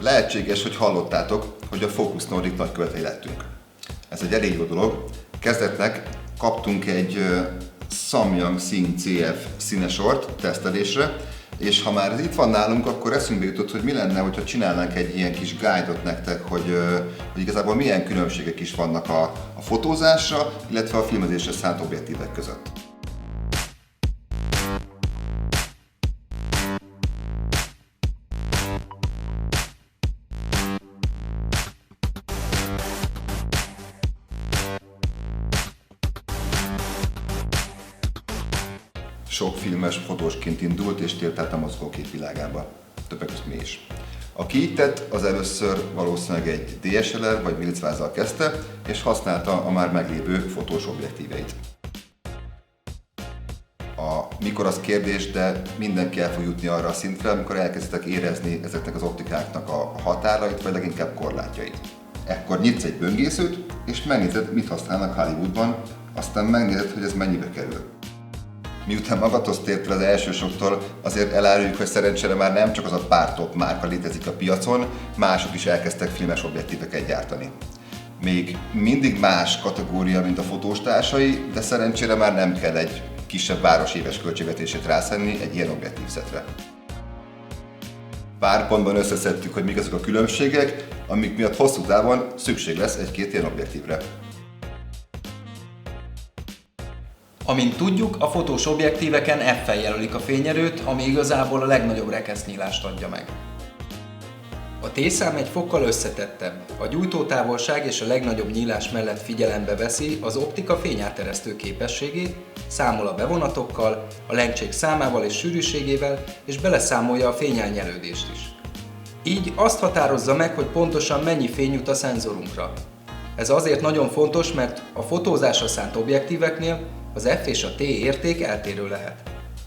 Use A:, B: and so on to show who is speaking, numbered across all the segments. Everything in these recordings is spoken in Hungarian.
A: Lehetséges, hogy hallottátok, hogy a Focus Nordic nagykövetei lettünk. Ez egy elég jó dolog. Kezdetnek kaptunk egy Samyang Sing CF színesort tesztelésre, és ha már ez itt van nálunk, akkor eszünkbe jutott, hogy mi lenne, hogyha csinálnánk egy ilyen kis guide-ot nektek, hogy igazából milyen különbségek is vannak a fotózásra, illetve a filmezésre szánt objektívek között. Sok filmes fotósként indult és tért át a mozgókép világába, többek között mi is. Aki így tett, az először valószínűleg egy DSLR vagy milcvázzal kezdte, és használta a már meglévő fotós objektíveit. Mikor az kérdés, de mindenki el fog jutni arra a szintre, amikor elkezditek érezni ezeknek az optikáknak a határait, vagy leginkább korlátjait. Ekkor nyitsz egy böngészőt, és megnézed, mit használnak Hollywoodban, aztán megnézed, hogy ez mennyibe kerül. Miután magadhoz tértél az első soktól, azért eláruljuk, hogy szerencsére már nem csak az a pár top márka létezik a piacon, mások is elkezdtek filmes objektíveket gyártani. Még mindig más kategória, mint a fotós társai, de szerencsére már nem kell egy kisebb város éves költségvetését rászenni egy ilyen objektívszetre. Pár pontban összeszedtük, hogy mik azok a különbségek, amik miatt hosszú távon szükség lesz egy-két ilyen objektívre.
B: Amint tudjuk, a fotós objektíveken F-fel jelölik a fényerőt, ami igazából a legnagyobb rekesznyílást adja meg. A T-szám egy fokkal összetettebb. A gyújtótávolság és a legnagyobb nyílás mellett figyelembe veszi az optika fényáteresztő képességét, számol a bevonatokkal, a lencsék számával és sűrűségével, és beleszámolja a fényelnyelődést is. Így azt határozza meg, hogy pontosan mennyi fény jut a szenzorunkra. Ez azért nagyon fontos, mert a fotózásra szánt objektíveknél az F és a T érték eltérő lehet.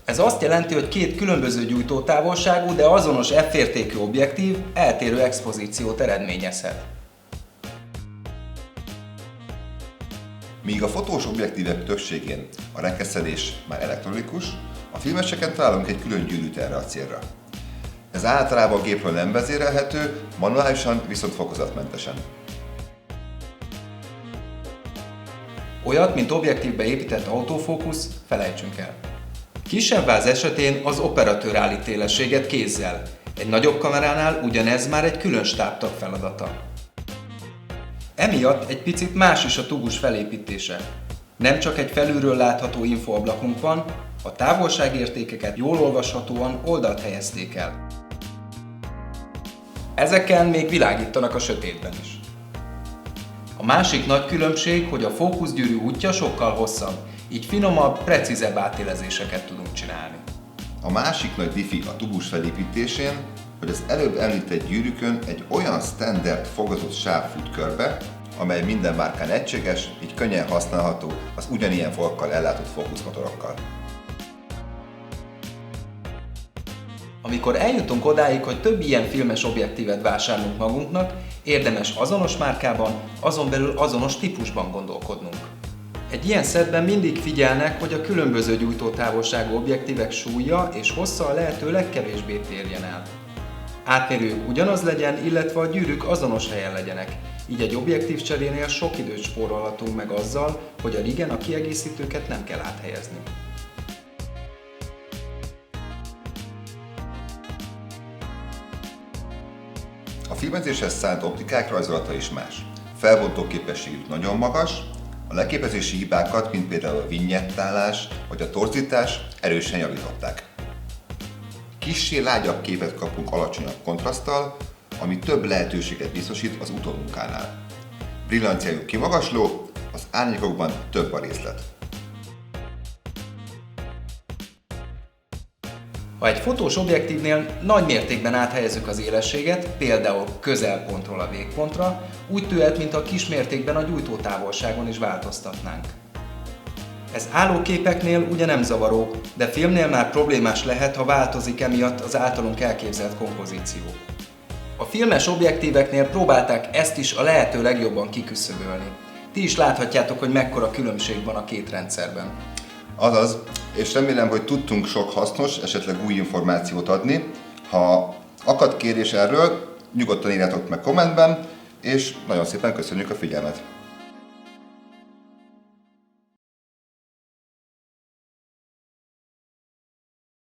B: Ez azt jelenti, hogy két különböző gyújtótávolságú, de azonos F értékű objektív eltérő expozíciót eredményezhet.
A: Míg a fotós objektívek többségén a rekeszelés már elektronikus, a filmeseken találunk egy külön gyűrűt erre a célra. Ez általában a gépről nem vezérelhető, manuálisan viszont fokozatmentesen.
B: Olyat, mint objektívbe épített autofókusz, felejtsünk el. Kisebb váz esetén az operatőr állít élességet kézzel, egy nagyobb kameránál ugyanez már egy külön stábtag feladata. Emiatt egy picit más is a tubus felépítése. Nem csak egy felülről látható infoablakunk van, a távolságértékeket jól olvashatóan oldalt helyezték el. Ezeken még világítanak a sötétben is. A másik nagy különbség, hogy a fókuszgyűrű útja sokkal hosszabb, így finomabb, precízebb átélezéseket tudunk csinálni.
A: A másik nagy diffi a tubus felépítésén, hogy az előbb említett gyűrűkön egy olyan standard fogazott sáv fut körbe, amely minden márkán egységes, így könnyen használható az ugyanilyen fogakkal ellátott fókuszmotorokkal.
B: Amikor eljutunk odáig, hogy több ilyen filmes objektívet vásárolunk magunknak, érdemes azonos márkában, azon belül azonos típusban gondolkodnunk. Egy ilyen szettben mindig figyelnek, hogy a különböző gyújtótávolságú objektívek súlya és hossza a lehető legkevésbé térjen el. Átmérőjük ugyanaz legyen, illetve a gyűrűk azonos helyen legyenek, így egy objektív cserénél sok időt spórolhatunk meg azzal, hogy a rigen a kiegészítőket nem kell áthelyezni.
A: A filmezéshez szánt optikák rajzolata is más. Felbontó képességük nagyon magas, a leképezési hibákat, mint például a vinyettálás vagy a torzítás erősen javították. Kissé lágyabb képet kapunk alacsonyabb kontraszttal, ami több lehetőséget biztosít az utómunkánál. Brillanciájuk kimagasló, az árnyékokban több a részlet.
B: Ha egy fotós objektívnél nagy mértékben áthelyezzük az élességet, például közelpontról a végpontra, úgy tűnhet, mintha kis mértékben a gyújtótávolságon is változtatnánk. Ez állóképeknél ugye nem zavaró, de filmnél már problémás lehet, ha változik emiatt az általunk elképzelt kompozíció. A filmes objektíveknél próbálták ezt is a lehető legjobban kiküszöbölni. Ti is láthatjátok, hogy mekkora különbség van a két rendszerben.
A: Azaz, és remélem, hogy tudtunk sok hasznos, esetleg új információt adni. Ha akad kérés erről, nyugodtan írjátok meg kommentben, és nagyon szépen köszönjük a figyelmet!